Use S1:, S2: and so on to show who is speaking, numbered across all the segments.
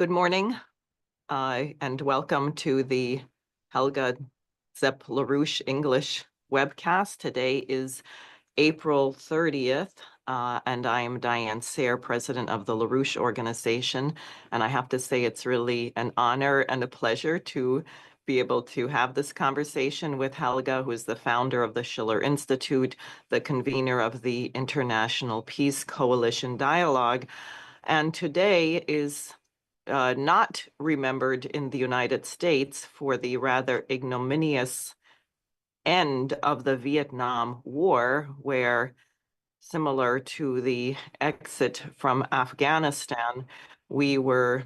S1: Good morning, and welcome to the Helga Zepp-LaRouche English webcast. Today is April 30th, and I am Diane Sare, president of the LaRouche organization. And I have to say it's really an honor and a pleasure to be able to have this conversation with Helga, who is the founder of the Schiller Institute, the convener of the International Peace Coalition Dialogue. And today is not remembered in the United States for the rather ignominious end of the Vietnam War, where, similar to the exit from Afghanistan, we were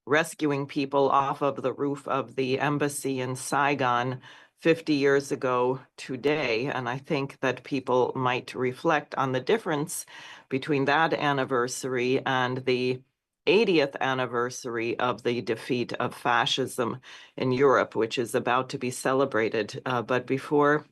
S1: rescuing people off of the roof of the embassy in Saigon 50 years ago today. And I think that people might reflect on the difference between that anniversary and the 80th anniversary of the defeat of fascism in Europe, which is about to be celebrated. But before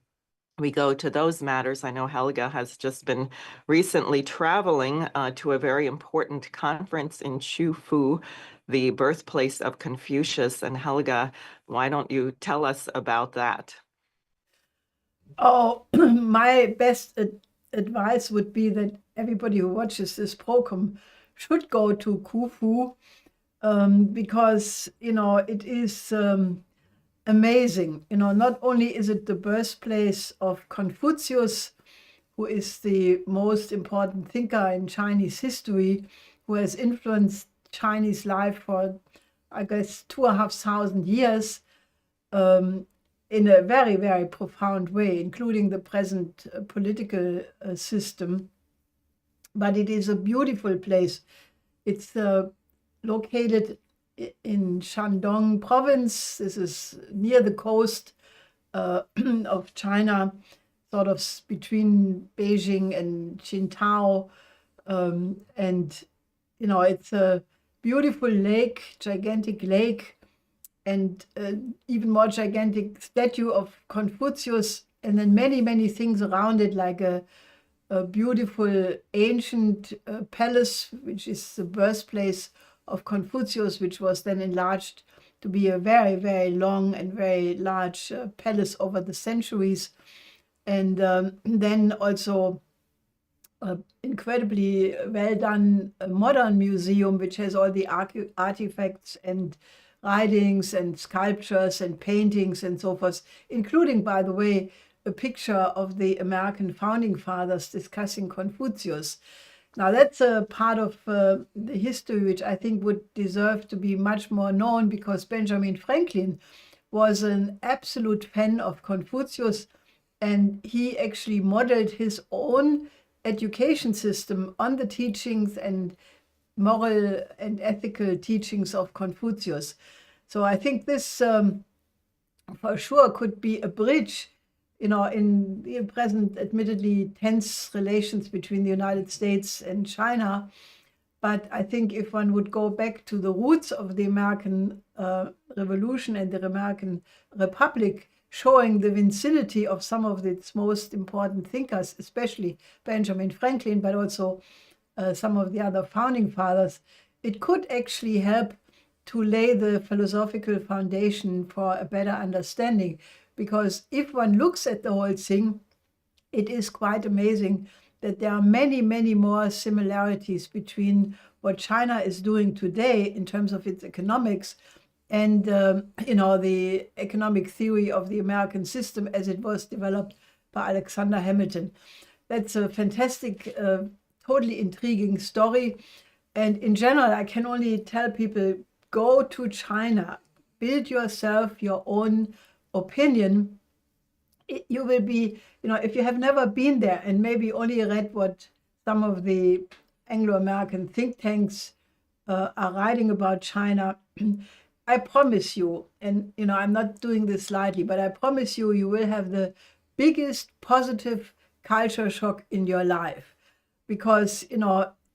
S1: we go to those matters, I know Helga has just been recently traveling to a very important conference in Qufu, the birthplace of Confucius. And Helga, why don't you tell us about that?
S2: Oh, my best advice would be that everybody who watches this program should go to Qufu, because, it is amazing. Not only is it the birthplace of Confucius, who is the most important thinker in Chinese history, who has influenced Chinese life for, I guess, 2,500 years, in a very, very profound way, including the present political system. But it is a beautiful place. It's located in Shandong province. This is near the coast of China, sort of between Beijing and Qingdao. And, it's a beautiful lake, gigantic lake, and even more gigantic statue of Confucius, and then many, many things around it, like a beautiful ancient palace, which is the birthplace of Confucius, which was then enlarged to be a very, very long and very large palace over the centuries. And then also incredibly well done modern museum, which has all the artifacts and writings and sculptures and paintings and so forth, including, by the way, a picture of the American founding fathers discussing Confucius. Now, that's a part of the history which I think would deserve to be much more known, because Benjamin Franklin was an absolute fan of Confucius, and he actually modeled his own education system on the teachings and moral and ethical teachings of Confucius. So I think this for sure could be a bridge, in the present admittedly tense relations between the United States and China. But I think if one would go back to the roots of the American Revolution and the American Republic, showing the vicinity of some of its most important thinkers, especially Benjamin Franklin, but also some of the other founding fathers, it could actually help to lay the philosophical foundation for a better understanding. Because if one looks at the whole thing, it is quite amazing that there are many, many more similarities between what China is doing today in terms of its economics and the economic theory of the American system as it was developed by Alexander Hamilton. That's a fantastic, totally intriguing story. And in general, I can only tell people, go to China, build yourself your own opinion. You will be, if you have never been there and maybe only read what some of the Anglo-American think tanks are writing about China, I promise you, and I'm not doing this lightly, but I promise you, you will have the biggest positive culture shock in your life, because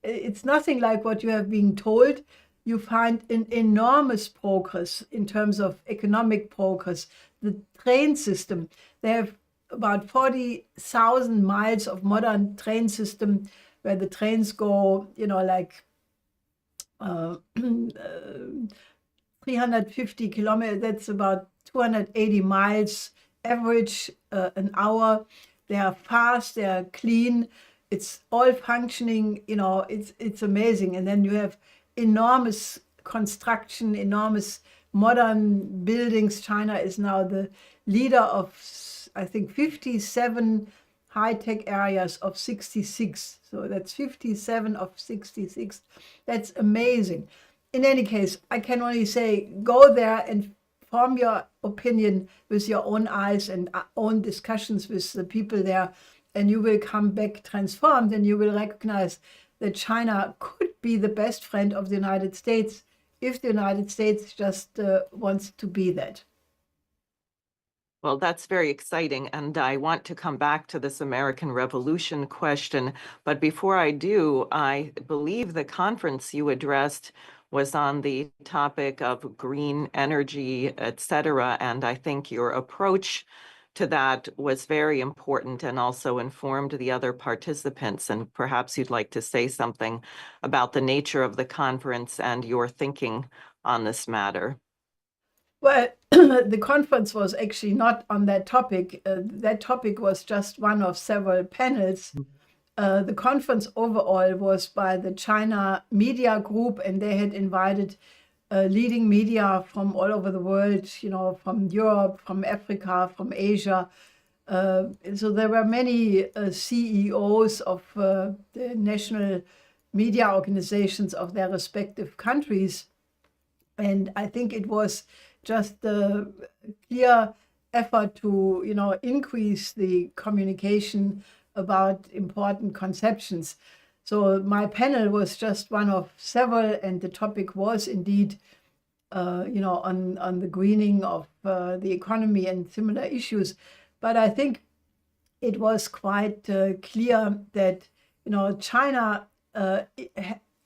S2: it's nothing like what you have been told. You find an enormous progress in terms of economic progress. The train system, they have about 40,000 miles of modern train system where the trains go, 350 kilometers, that's about 280 miles average an hour. They are fast, they are clean, it's all functioning, it's amazing. And then you have enormous construction, enormous modern buildings. China is now the leader of, I think, 57 high-tech areas of 66. So that's 57 of 66. That's amazing. In any case, I can only say, go there and form your opinion with your own eyes and own discussions with the people there, and you will come back transformed, and you will recognize that China could be the best friend of the United States if the United States just wants to be that.
S1: Well, that's very exciting, and I want to come back to this American Revolution question. But before I do, I believe the conference you addressed was on the topic of green energy, et cetera, and I think your approach to that was very important and also informed the other participants. And perhaps you'd like to say something about the nature of the conference and your thinking on this matter.
S2: Well, the conference was actually not on that topic. That topic was just one of several panels. The conference overall was by the China Media Group, and they had invited leading media from all over the world, from Europe, from Africa, from Asia. So there were many CEOs of the national media organizations of their respective countries. And I think it was just a clear effort to, increase the communication about important conceptions. So my panel was just one of several, and the topic was indeed, on the greening of the economy and similar issues. But I think it was quite clear that, China,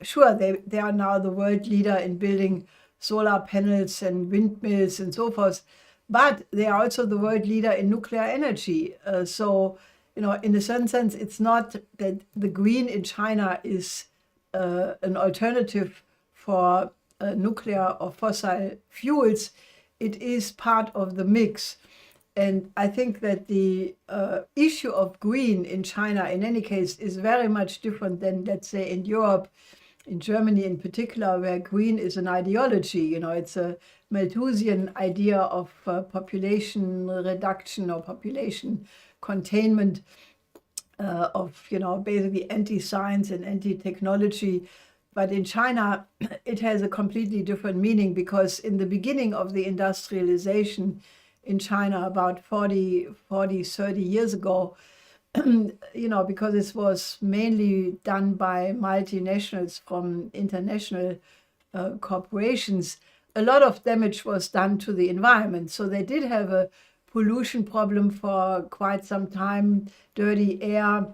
S2: sure, they are now the world leader in building solar panels and windmills and so forth, but they are also the world leader in nuclear energy. So, in a certain sense, it's not that the green in China is an alternative for nuclear or fossil fuels. It is part of the mix. And I think that the issue of green in China, in any case, is very much different than, let's say, in Europe, in Germany in particular, where green is an ideology. It's a Malthusian idea of population reduction or population containment, of, basically anti-science and anti-technology. But in China, it has a completely different meaning, because in the beginning of the industrialization in China, about 30 years ago, because this was mainly done by multinationals from international corporations, a lot of damage was done to the environment. So they did have a pollution problem for quite some time, dirty air,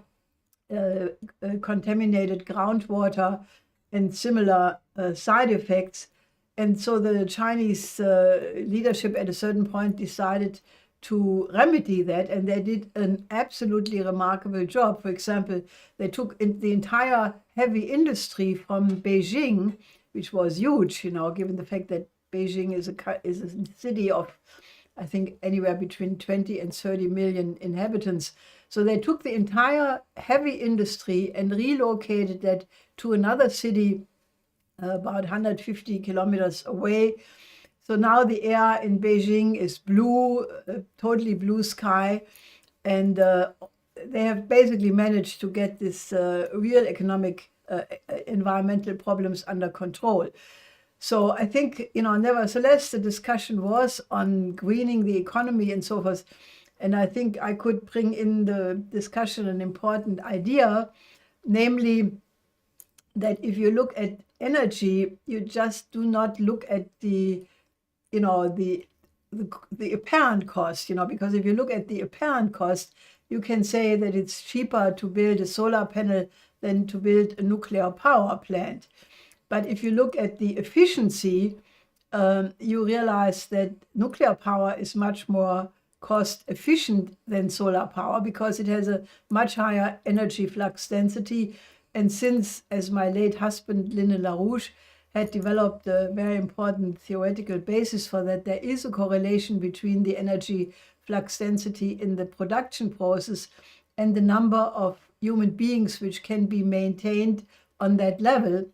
S2: contaminated groundwater, and similar side effects. And so the Chinese leadership at a certain point decided to remedy that, and they did an absolutely remarkable job. For example, they took the entire heavy industry from Beijing, which was huge, given the fact that Beijing is a city of, I think, anywhere between 20 and 30 million inhabitants. So they took the entire heavy industry and relocated that to another city about 150 kilometers away. So now the air in Beijing is blue, totally blue sky. And they have basically managed to get this real economic environmental problems under control. So I think, nevertheless, the discussion was on greening the economy and so forth. And I think I could bring in the discussion an important idea, namely that if you look at energy, you just do not look at the apparent cost, because if you look at the apparent cost, you can say that it's cheaper to build a solar panel than to build a nuclear power plant. But if you look at the efficiency, you realize that nuclear power is much more cost efficient than solar power, because it has a much higher energy flux density. And since, as my late husband, LaRouche, had developed a very important theoretical basis for that. There is a correlation between the energy flux density in the production process and the number of human beings which can be maintained on that level.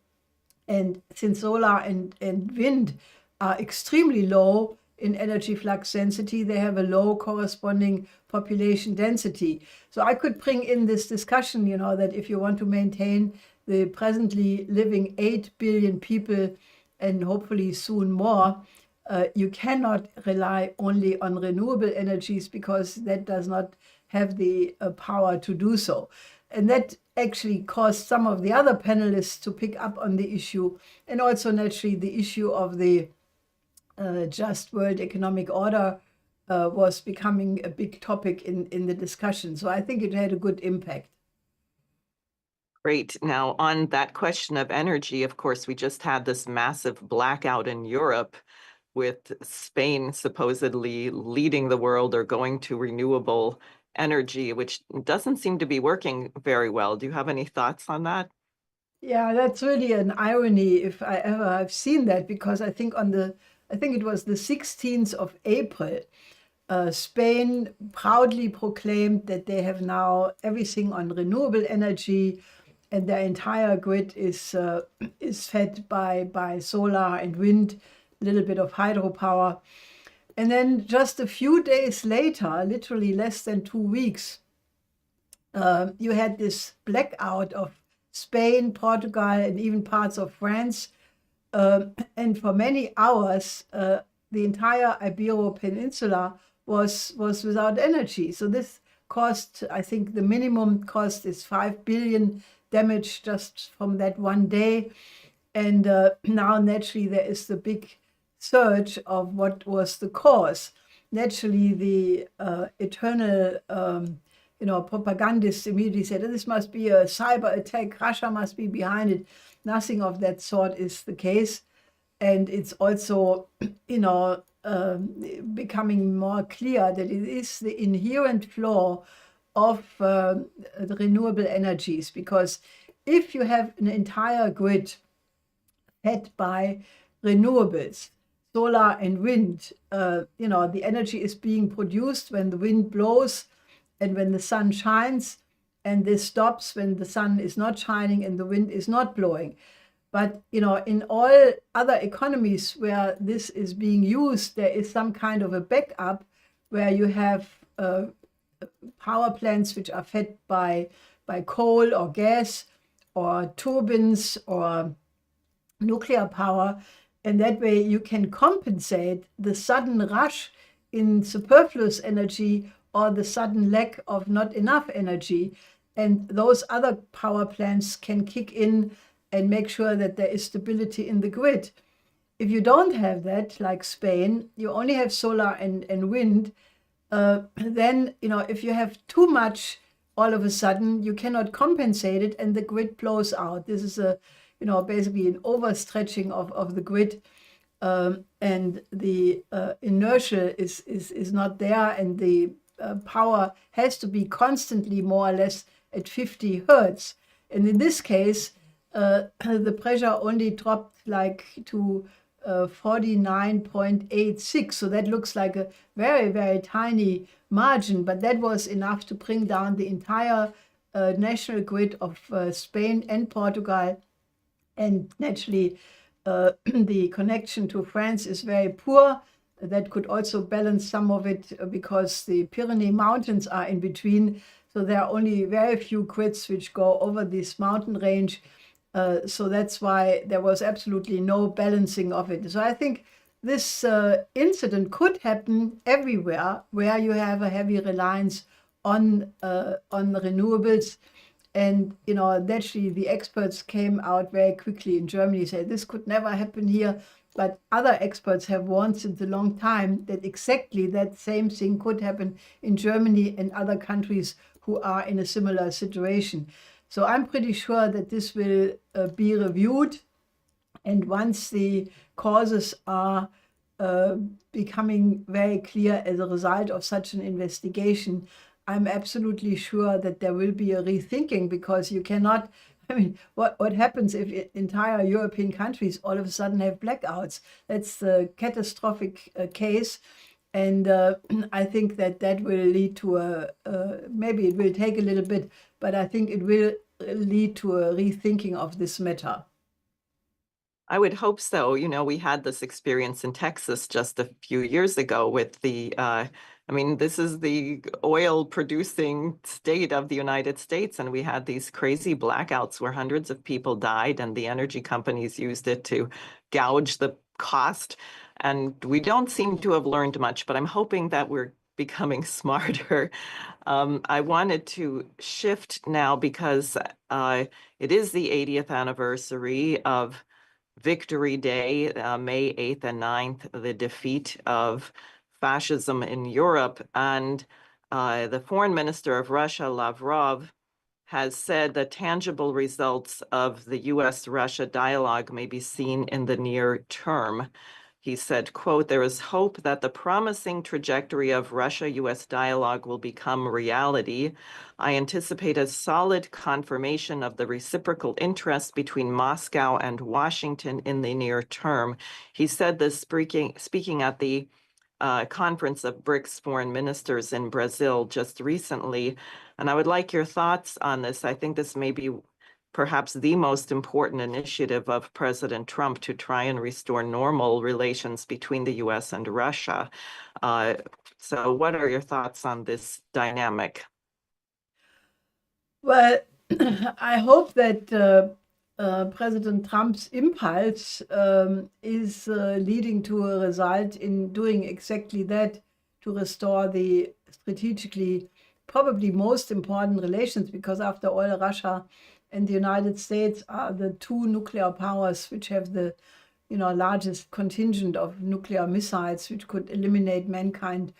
S2: And since solar and wind are extremely low in energy flux density, they have a low corresponding population density. So I could bring in this discussion, that if you want to maintain the presently living 8 billion people and hopefully soon more, you cannot rely only on renewable energies, because that does not have the power to do so. And that actually caused some of the other panelists to pick up on the issue, and also naturally the issue of the just world economic order was becoming a big topic in the discussion. So I think it had a good impact.
S1: Great. Now, on that question of energy, of course, we just had this massive blackout in Europe, with Spain supposedly leading the world or going to renewable energy, which doesn't seem to be working very well. Do you have any thoughts on that?
S2: Yeah, that's really an irony if I ever have seen that, because I think it was the 16th of April, Spain proudly proclaimed that they have now everything on renewable energy, and their entire grid is fed by solar and wind, a little bit of hydropower. And then just a few days later, literally less than 2 weeks, you had this blackout of Spain, Portugal, and even parts of France. And for many hours, the entire Ibero Peninsula was without energy. So this cost, I think the minimum cost is 5 billion damage just from that one day. And now naturally there is the big search of what was the cause. Naturally, the eternal propagandists immediately said, this must be a cyber attack, Russia must be behind it. Nothing of that sort is the case. And it's also, becoming more clear that it is the inherent flaw of the renewable energies, because if you have an entire grid fed by renewables, solar and wind, the energy is being produced when the wind blows and when the sun shines, and this stops when the sun is not shining and the wind is not blowing. But in all other economies where this is being used, there is some kind of a backup where you have power plants which are fed by coal or gas or turbines or nuclear power. And that way you can compensate the sudden rush in superfluous energy or the sudden lack of not enough energy. And those other power plants can kick in and make sure that there is stability in the grid. If you don't have that, like Spain, you only have solar and wind, then, if you have too much, all of a sudden, you cannot compensate it and the grid blows out. This is basically an overstretching of the grid, and the inertia is not there, and the power has to be constantly more or less at 50 hertz. And in this case, the pressure only dropped to 49.86. So that looks like a very, very tiny margin, but that was enough to bring down the entire national grid of Spain and Portugal. And naturally, the connection to France is very poor. That could also balance some of it because the Pyrenees Mountains are in between. So there are only very few grids which go over this mountain range. So that's why there was absolutely no balancing of it. So I think this incident could happen everywhere where you have a heavy reliance on the renewables. And, naturally the experts came out very quickly in Germany, said this could never happen here. But other experts have warned since a long time that exactly that same thing could happen in Germany and other countries who are in a similar situation. So I'm pretty sure that this will be reviewed. And once the causes are becoming very clear as a result of such an investigation, I'm absolutely sure that there will be a rethinking, because you cannot I mean, what happens if entire European countries all of a sudden have blackouts? That's the catastrophic case. And I think that will lead to maybe it will take a little bit, but I think it will lead to a rethinking of this matter.
S1: I would hope so. You know, we had this experience in Texas just a few years ago with I mean, this is the oil producing state of the United States, and we had these crazy blackouts where hundreds of people died, and the energy companies used it to gouge the cost. And we don't seem to have learned much, but I'm hoping that we're becoming smarter. I wanted to shift now because it is the 80th anniversary of Victory Day, May 8th and 9th, the defeat of fascism in Europe. And the foreign minister of Russia, Lavrov, has said that tangible results of the US-Russia dialogue may be seen in the near term. He said, quote, "There is hope that the promising trajectory of Russia-US dialogue will become reality. I anticipate a solid confirmation of the reciprocal interest between Moscow and Washington in the near term." He said this speaking at the conference of BRICS foreign ministers in Brazil just recently. And I would like your thoughts on this. I think this may be perhaps the most important initiative of President Trump to try and restore normal relations between the US and Russia. So what are your thoughts on this dynamic?
S2: Well, I hope that President Trump's impulse is leading to a result in doing exactly that, to restore the strategically probably most important relations, because after all, Russia and the United States are the two nuclear powers which have the largest contingent of nuclear missiles, which could eliminate mankind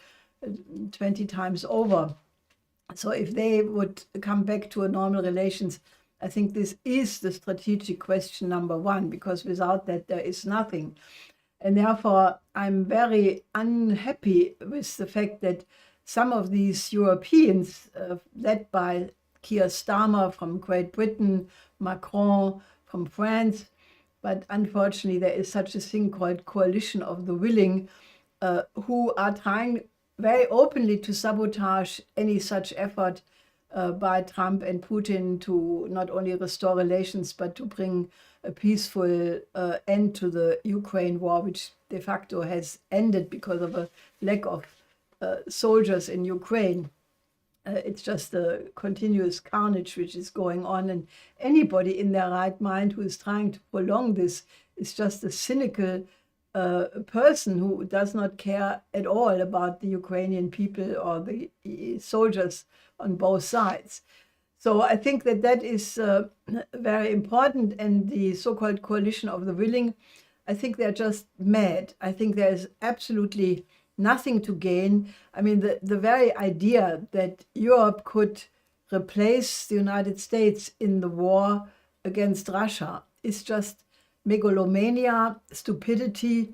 S2: 20 times over. So if they would come back to a normal relations, I think this is the strategic question number one, because without that, there is nothing. And therefore, I'm very unhappy with the fact that some of these Europeans, led by Keir Starmer from Great Britain, Macron from France, but unfortunately, there is such a thing called coalition of the willing, who are trying very openly to sabotage any such effort by Trump and Putin to not only restore relations, but to bring a peaceful end to the Ukraine war, which de facto has ended because of a lack of soldiers in Ukraine. It's just a continuous carnage which is going on, and anybody in their right mind who is trying to prolong this is just a cynical person who does not care at all about the Ukrainian people or the soldiers on both sides. So I think that is very important. And the so-called coalition of the willing, I think they're just mad. I think there's absolutely nothing to gain. I mean, the very idea that Europe could replace the United States in the war against Russia is just megalomania, stupidity.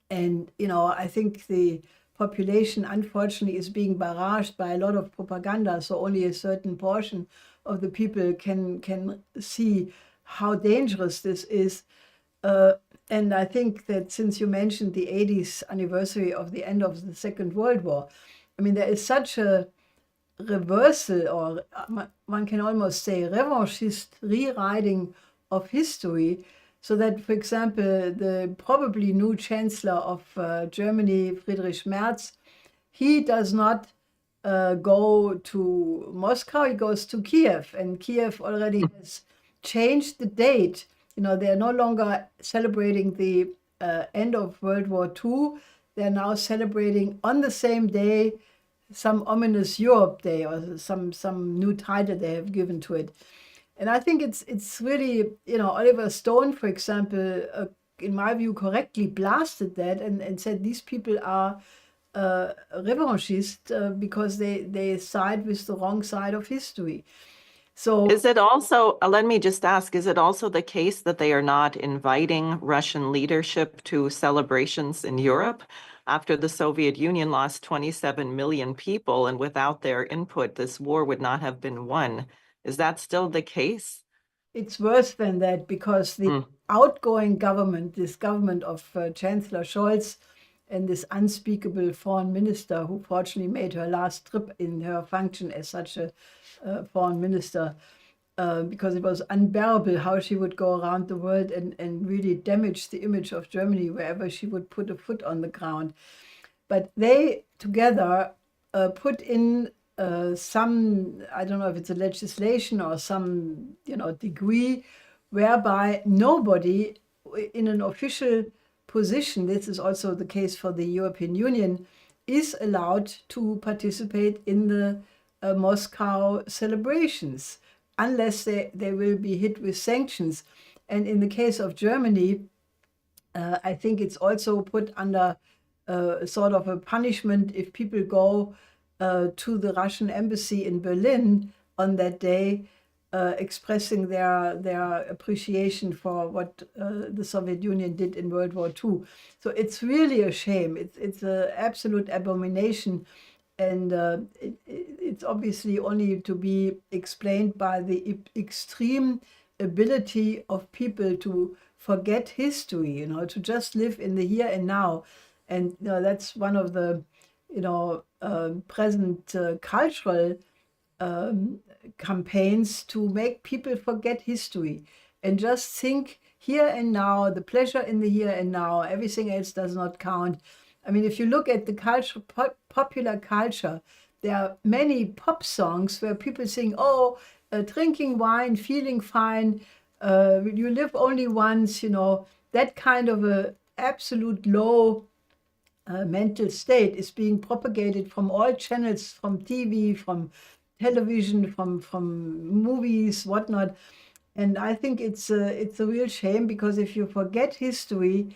S2: And, I think the population, unfortunately, is being barraged by a lot of propaganda. So only a certain portion of the people can see how dangerous this is. And I think that since you mentioned the 80th anniversary of the end of the Second World War, I mean, there is such a reversal, or one can almost say revanchist rewriting of history, so that, for example, the probably new Chancellor of Germany, Friedrich Merz, he does not go to Moscow, he goes to Kiev, and Kiev already has changed the date. They are no longer celebrating the end of World War II. They're now celebrating on the same day some ominous Europe Day, or some new title they have given to it. And I think it's really, Oliver Stone, for example, in my view, correctly blasted that and said these people are revanchist because they side with the wrong side of history. So
S1: is it also, let me just ask, is it also the case that they are not inviting Russian leadership to celebrations in Europe? After the Soviet Union lost 27 million people, and without their input, this war would not have been won. Is that still the case?
S2: it's worse than that, because the outgoing government, this government of Chancellor Scholz and this unspeakable foreign minister, who fortunately made her last trip in her function as such a foreign minister, because it was unbearable how she would go around the world and really damage the image of Germany wherever she would put a foot on the ground. But they together put in some, I don't know if it's a legislation or some, degree whereby nobody in an official position, this is also the case for the European Union, is allowed to participate in the Moscow celebrations unless they will be hit with sanctions. And in the case of Germany, I think it's also put under sort of a punishment if people go to the Russian embassy in Berlin on that day, expressing their appreciation for what the Soviet Union did in World War II. So it's really a shame. It's an absolute abomination. And it's obviously only to be explained by the extreme ability of people to forget history, to just live in the here and now. And that's one of the, present cultural campaigns to make people forget history and just think here and now, the pleasure in the here and now, everything else does not count. I mean, if you look at the culture, popular culture, there are many pop songs where people sing, drinking wine, feeling fine, you live only once, that kind of a absolute low mental state is being propagated from all channels, from TV, from television, from movies, whatnot. And I think it's a real shame, because if you forget history,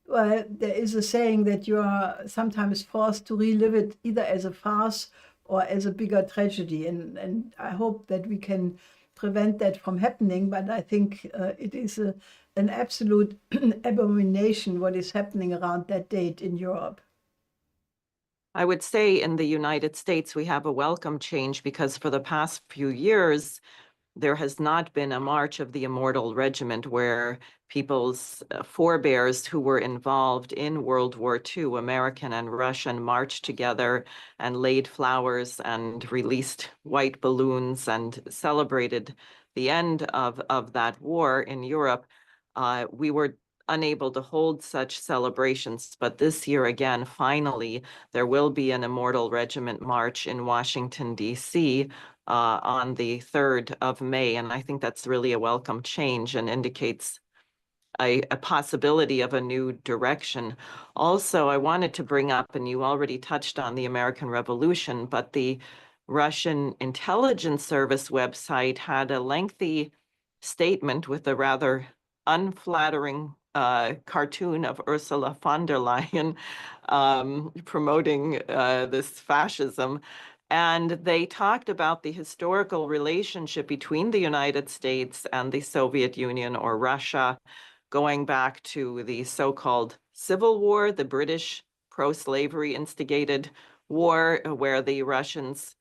S2: well, there is a saying that you are sometimes forced to relive it either as a farce or as a bigger tragedy. And I hope that we can prevent that from happening. But I think it is an absolute abomination what is happening around that date in Europe.
S1: I would say in the United States, we have a welcome change, because for the past few years, there has not been a march of the Immortal Regiment where people's forebears who were involved in World War II, American and Russian, marched together and laid flowers and released white balloons and celebrated the end of that war in Europe. We were unable to hold such celebrations, but this year again, finally, there will be an Immortal Regiment march in Washington, D.C. On the 3rd of May. And I think that's really a welcome change and indicates a possibility of a new direction. Also, I wanted to bring up, and you already touched on the American Revolution, but the Russian intelligence service website had a lengthy statement with a rather unflattering cartoon of Ursula von der Leyen promoting this fascism. And they talked about the historical relationship between the United States and the Soviet Union, or Russia, going back to the so-called Civil War, the British pro-slavery instigated war, where the Russians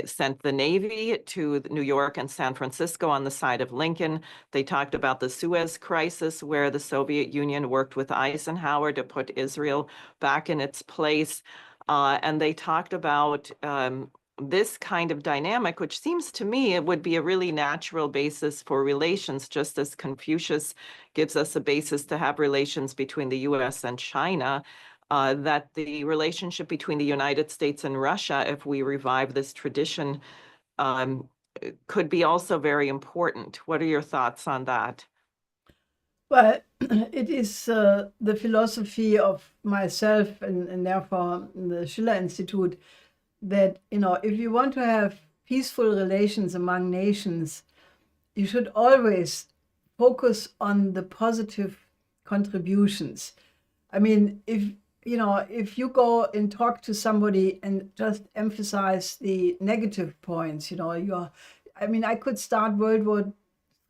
S1: sent the Navy to New York and San Francisco on the side of Lincoln. They talked about the Suez Crisis, where the Soviet Union worked with Eisenhower to put Israel back in its place. And they talked about this kind of dynamic, which seems to me it would be a really natural basis for relations, just as Confucius gives us a basis to have relations between the US and China. That the relationship between the United States and Russia, if we revive this tradition, could be also very important. What are your thoughts on that?
S2: Well, it is the philosophy of myself and therefore the Schiller Institute that, if you want to have peaceful relations among nations, you should always focus on the positive contributions. I mean, if you go and talk to somebody and just emphasize the negative points, I could start World War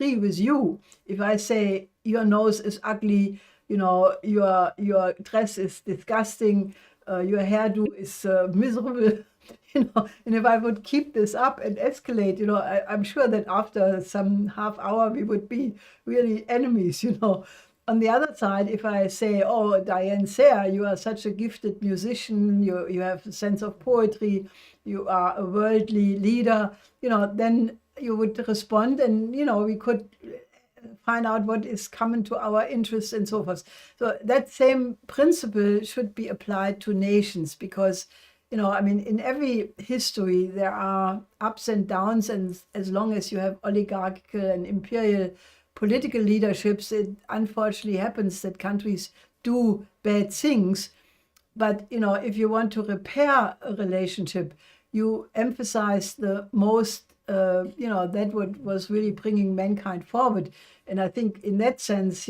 S2: III with you. If I say your nose is ugly, your dress is disgusting, your hairdo is miserable, and if I would keep this up and escalate, I'm sure that after some half hour we would be really enemies. On the other side, if I say, oh, Diane Sare, you are such a gifted musician, you have a sense of poetry, you are a worldly leader, then you would respond, and we could find out what is common to our interests and so forth. So that same principle should be applied to nations, because in every history there are ups and downs, and as long as you have oligarchical and imperial political leaderships, it unfortunately happens that countries do bad things. But if you want to repair a relationship, you emphasize the most, that what was really bringing mankind forward. And I think in that sense,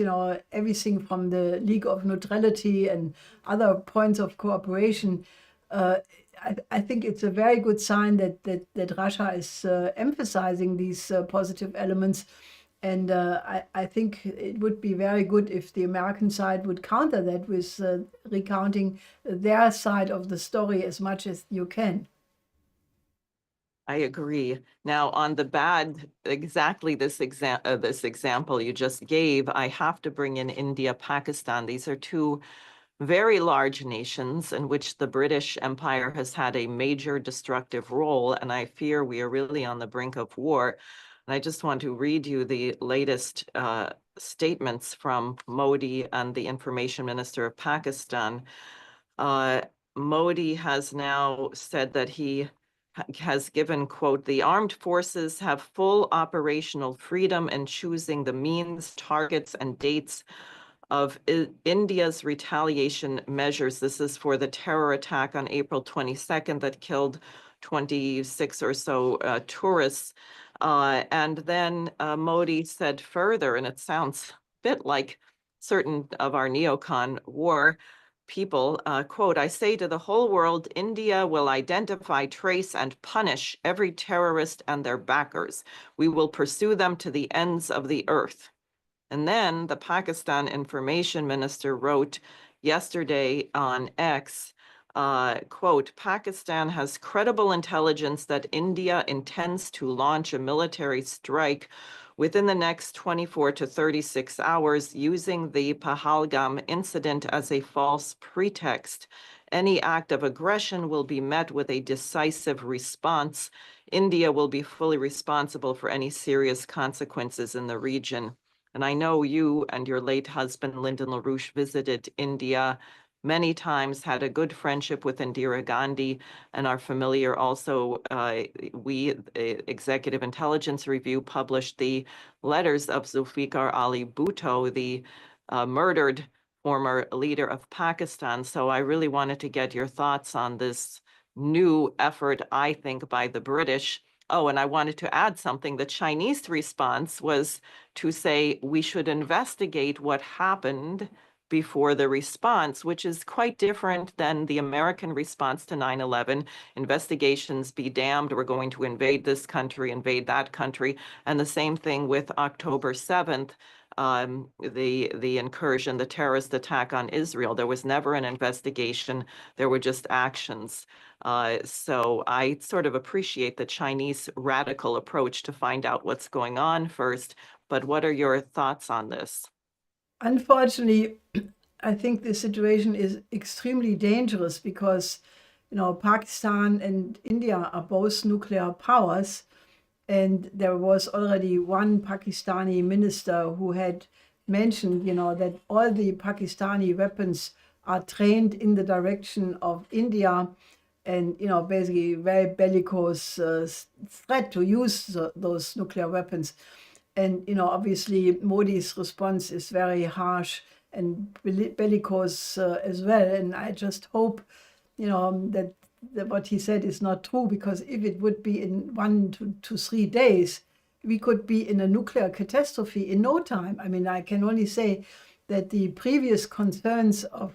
S2: everything from the League of Neutrality and other points of cooperation, I think it's a very good sign that Russia is emphasizing these positive elements. And I think it would be very good if the American side would counter that with recounting their side of the story as much as you can.
S1: I agree. Now, on the bad, exactly this example you just gave, I have to bring in India, Pakistan. These are two very large nations in which the British Empire has had a major destructive role, and I fear we are really on the brink of war. And I just want to read you the latest statements from Modi and the Information Minister of Pakistan. Modi has now said that he has given, quote, the armed forces have full operational freedom in choosing the means, targets, and dates of India's retaliation measures. This is for the terror attack on April 22nd that killed 26 or so tourists. And then Modi said further, and it sounds a bit like certain of our neocon war people, quote, I say to the whole world, India will identify, trace, and punish every terrorist and their backers. We will pursue them to the ends of the earth. And then the Pakistan Information Minister wrote yesterday on X, quote, Pakistan has credible intelligence that India intends to launch a military strike within the next 24 to 36 hours using the Pahalgam incident as a false pretext. Any act of aggression will be met with a decisive response. India will be fully responsible for any serious consequences in the region. And I know you and your late husband, Lyndon LaRouche, visited India many times, had a good friendship with Indira Gandhi, and are familiar also. We, Executive Intelligence Review, published the letters of Zulfikar Ali Bhutto, the murdered former leader of Pakistan. So I really wanted to get your thoughts on this new effort, I think, by the British. Oh, and I wanted to add something. The Chinese response was to say we should investigate what happened before the response, which is quite different than the American response to 9/11. Investigations be damned, we're going to invade this country, invade that country. And the same thing with October 7th, the incursion, the terrorist attack on Israel. There was never an investigation, there were just actions. So I sort of appreciate the Chinese radical approach to find out what's going on first, but what are your thoughts on this?
S2: Unfortunately, I think the situation is extremely dangerous because, Pakistan and India are both nuclear powers. And there was already one Pakistani minister who had mentioned, that all the Pakistani weapons are trained in the direction of India, and, basically very bellicose threat to use those nuclear weapons. And, obviously Modi's response is very harsh and bellicose as well. And I just hope, that what he said is not true, because if it would be in 1 to 3 days, we could be in a nuclear catastrophe in no time. I mean, I can only say that the previous concerns of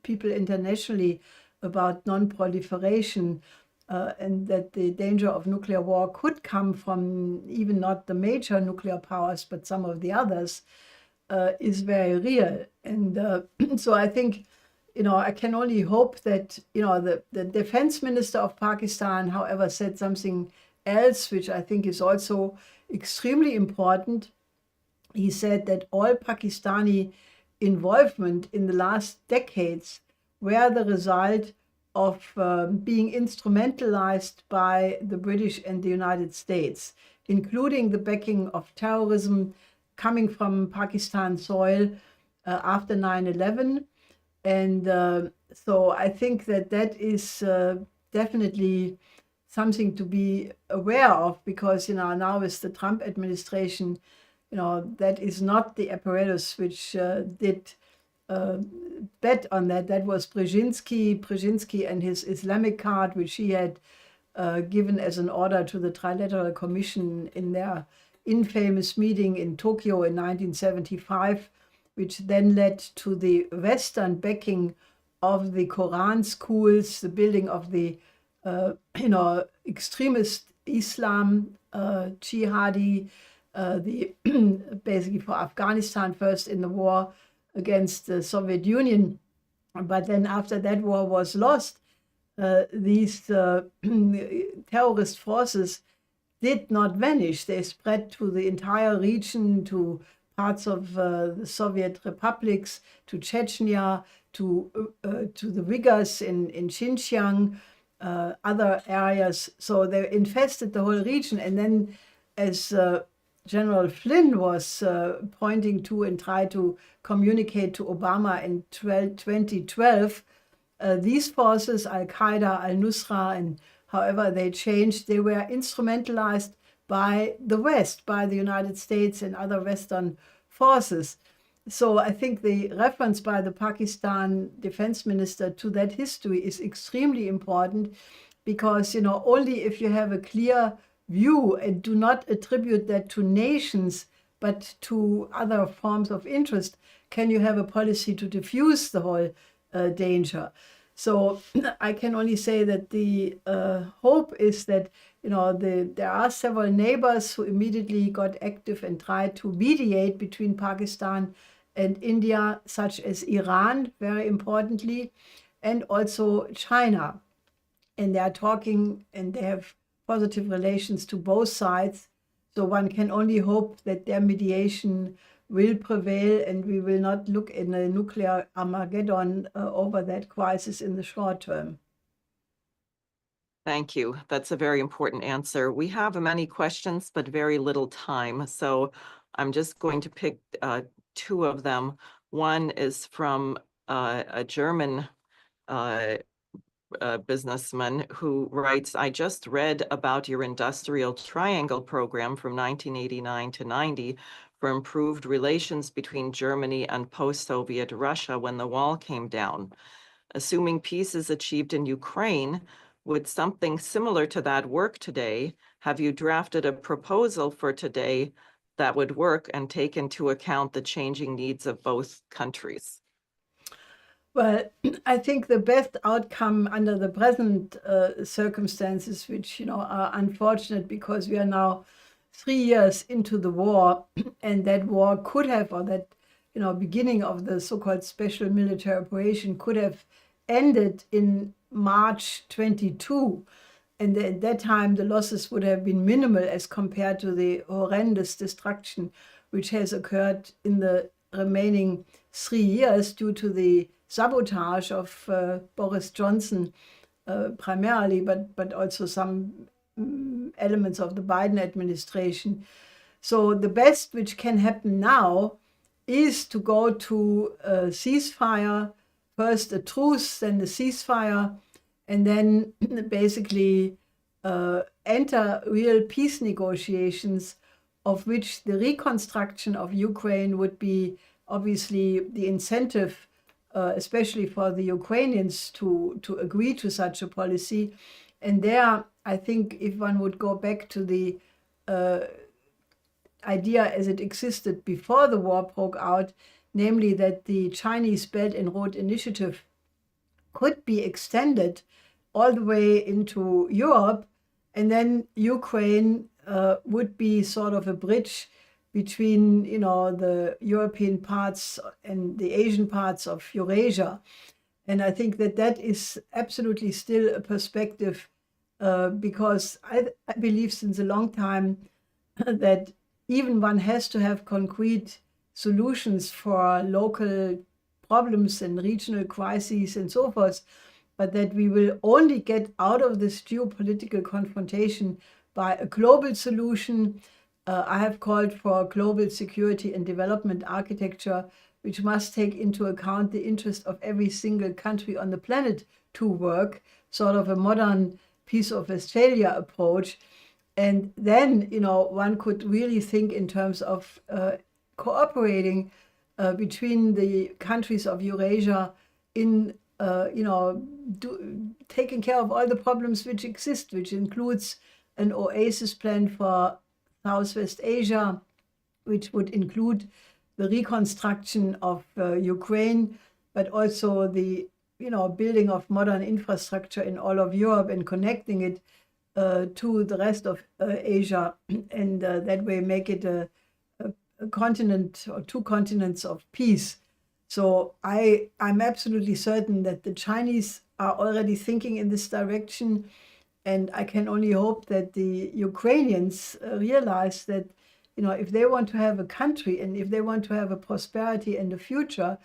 S2: people internationally about non-proliferation and that the danger of nuclear war could come from even not the major nuclear powers, but some of the others, is very real. And so I think, I can only hope that, the defense minister of Pakistan, however, said something else, which I think is also extremely important. He said that all Pakistani involvement in the last decades were the result of being instrumentalized by the British and the United States, including the backing of terrorism coming from Pakistan soil after 9/11. And so I think that is definitely something to be aware of, because, now with the Trump administration, that is not the apparatus which did bet on that. That was Brzezinski and his Islamic card, which he had given as an order to the Trilateral Commission in their infamous meeting in Tokyo in 1975, which then led to the Western backing of the Quran schools, the building of the, extremist Islam, jihadi, basically for Afghanistan first in the war against the Soviet Union. But then after that war was lost, these terrorist forces did not vanish. They spread to the entire region, to parts of the Soviet republics, to Chechnya, to the Uyghurs in Xinjiang, other areas. So they infested the whole region. And then, as General Flynn was pointing to and tried to communicate to Obama in 2012, these forces, Al-Qaeda, Al-Nusra, and however they changed, they were instrumentalized by the West, by the United States and other Western forces. So I think the reference by the Pakistan defense minister to that history is extremely important, because, only if you have a clear view and do not attribute that to nations, but to other forms of interest, can you have a policy to diffuse the whole danger. So I can only say that the hope is that, there are several neighbors who immediately got active and tried to mediate between Pakistan and India, such as Iran, very importantly, and also China. And they are talking and they have positive relations to both sides. So one can only hope that their mediation will prevail and we will not look in a nuclear Armageddon over that crisis in the short term.
S1: Thank you. That's a very important answer. We have many questions, but very little time. So I'm just going to pick two of them. One is from a German businessman who writes, I just read about your industrial triangle program from 1989 to 90 for improved relations between Germany and post-Soviet Russia when the wall came down. Assuming peace is achieved in Ukraine, would something similar to that work today? Have you drafted a proposal for today that would work and take into account the changing needs of both countries?
S2: Well, I think the best outcome under the present circumstances, which, are unfortunate because we are now 3 years into the war, and that war could have, or that, beginning of the so-called special military operation could have ended in March 22. And at that time, the losses would have been minimal as compared to the horrendous destruction which has occurred in the remaining 3 years due to the sabotage of Boris Johnson primarily, but also some elements of the Biden administration. So the best which can happen now is to go to a ceasefire, first a truce, then the ceasefire, and then basically enter real peace negotiations, of which the reconstruction of Ukraine would be obviously the incentive, especially for the Ukrainians to agree to such a policy. And there, I think if one would go back to the idea as it existed before the war broke out, namely that the Chinese Belt and Road Initiative could be extended all the way into Europe, and then Ukraine would be sort of a bridge between, the European parts and the Asian parts of Eurasia. And I think that that is absolutely still a perspective, because I believe since a long time that even one has to have concrete solutions for local problems and regional crises and so forth, but that we will only get out of this geopolitical confrontation by a global solution. I have called for global security and development architecture, which must take into account the interest of every single country on the planet to work, sort of a modern Peace of Westphalia approach. And then, one could really think in terms of cooperating between the countries of Eurasia in, taking care of all the problems which exist, which includes an oasis plan for Southwest Asia, which would include the reconstruction of Ukraine, but also the building of modern infrastructure in all of Europe and connecting it to the rest of Asia, and that way make it a continent or two continents of peace. So I'm absolutely certain that the Chinese are already thinking in this direction, and I can only hope that the Ukrainians realize that if they want to have a country and if they want to have a prosperity and a future,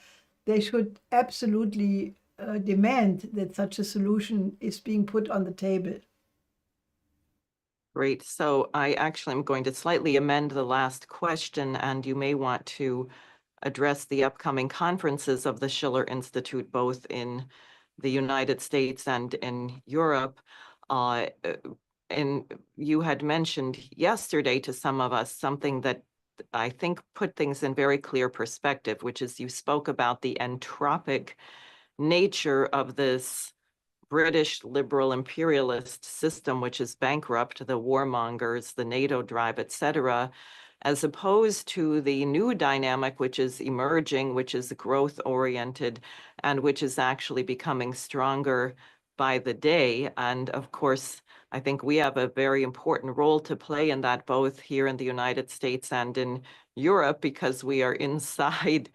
S2: they should absolutely demand that such a solution is being put on the table.
S1: Great. So I actually am going to slightly amend the last question, and you may want to address the upcoming conferences of the Schiller Institute, both in the United States and in Europe. And you had mentioned yesterday to some of us something that I think put things in very clear perspective, which is you spoke about the entropic nature of this British liberal imperialist system, which is bankrupt, the warmongers, the NATO drive, etc., as opposed to the new dynamic, which is emerging, which is growth-oriented, and which is actually becoming stronger by the day. And of course, I think we have a very important role to play in that, both here in the United States and in Europe, because we are inside,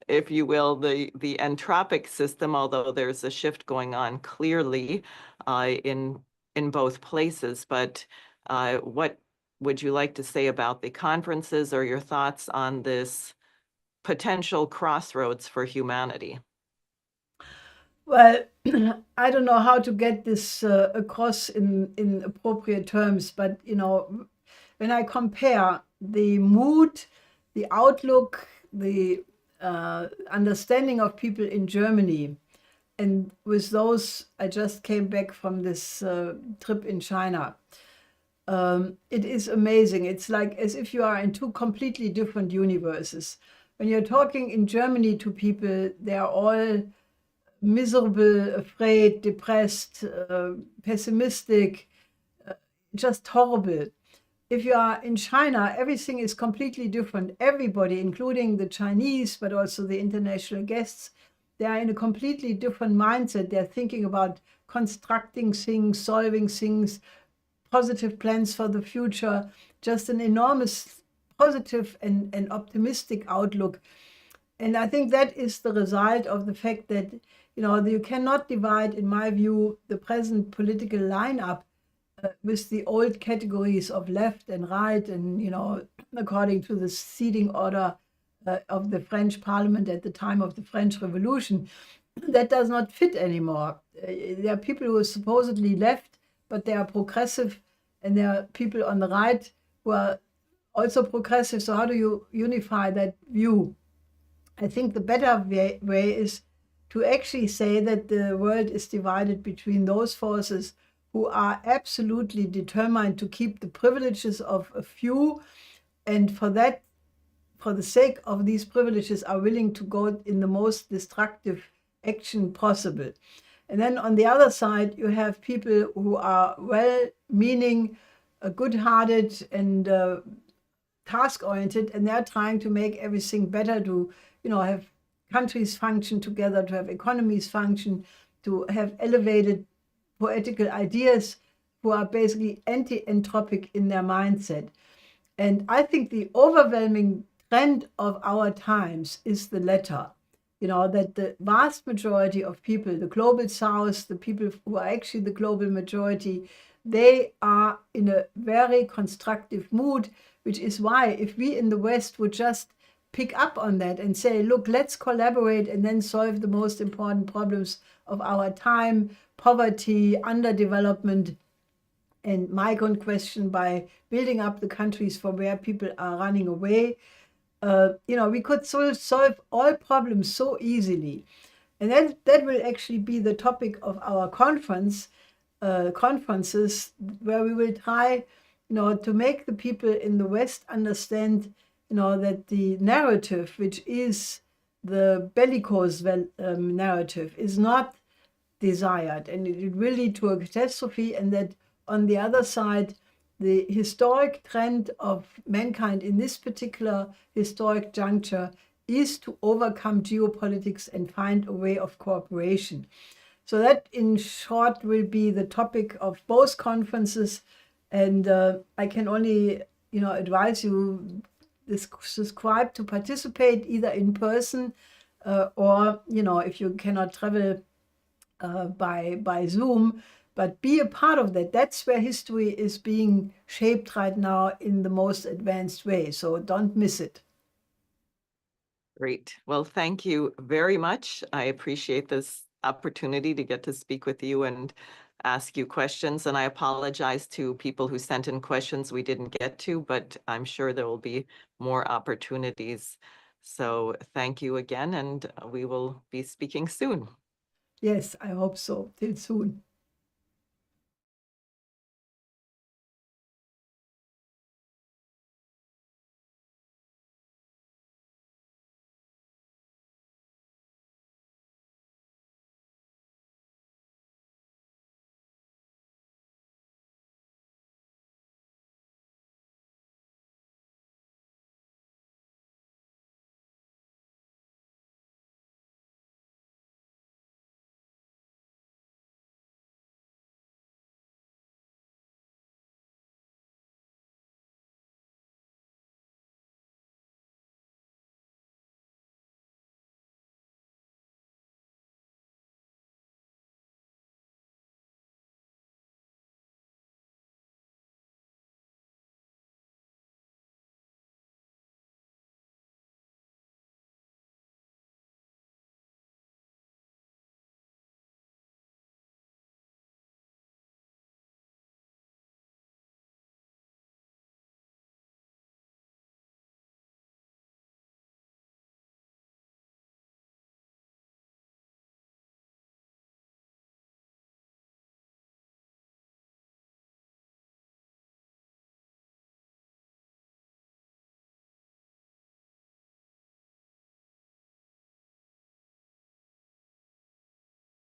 S1: if you will, the entropic system, although there's a shift going on clearly in both places. But what would you like to say about the conferences or your thoughts on this potential crossroads for humanity?
S2: Well, I don't know how to get this across in appropriate terms, but when I compare the mood, the outlook, the understanding of people in Germany, and with those, I just came back from this trip in China. It is amazing. It's like as if you are in two completely different universes. When you're talking in Germany to people, they are all miserable, afraid, depressed, pessimistic, just horrible. If you are in China, everything is completely different. Everybody, including the Chinese, but also the international guests, they are in a completely different mindset. They're thinking about constructing things, solving things, positive plans for the future, just an enormous positive and optimistic outlook. And I think that is the result of the fact that, you cannot divide, in my view, the present political lineup with the old categories of left and right, and according to the seating order of the French Parliament at the time of the French Revolution, that does not fit anymore. There are people who are supposedly left, but they are progressive, and there are people on the right who are also progressive. So how do you unify that view? I think the better way is to actually say that the world is divided between those forces who are absolutely determined to keep the privileges of a few, and for the sake of these privileges, are willing to go in the most destructive action possible. And then on the other side, you have people who are well-meaning, good-hearted, and task-oriented, and they're trying to make everything better, to have countries function together, to have economies function, to have elevated poetical ideas, who are basically anti-entropic in their mindset. And I think the overwhelming trend of our times is the latter. that the vast majority of people, the global south, the people who are actually the global majority, they are in a very constructive mood, which is why if we in the West would just pick up on that and say, look, let's collaborate and then solve the most important problems of our time, poverty, underdevelopment, and migrant question by building up the countries from where people are running away. We could solve all problems so easily. And that will actually be the topic of our conferences, where we will try, to make the people in the West understand, that the narrative, which is the bellicose narrative, is not desired, and it will lead to a catastrophe, and that on the other side, the historic trend of mankind in this particular historic juncture is to overcome geopolitics and find a way of cooperation. So that, in short, will be the topic of both conferences. And I can only, advise you, subscribe to participate either in person or, if you cannot travel by Zoom, but be a part of that. That's where history is being shaped right now in the most advanced way. So don't miss it.
S1: Great. Well, thank you very much. I appreciate this opportunity to get to speak with you and ask you questions. And I apologize to people who sent in questions we didn't get to, but I'm sure there will be more opportunities. So thank you again, and we will be speaking soon.
S2: Yes, I hope so. Till soon.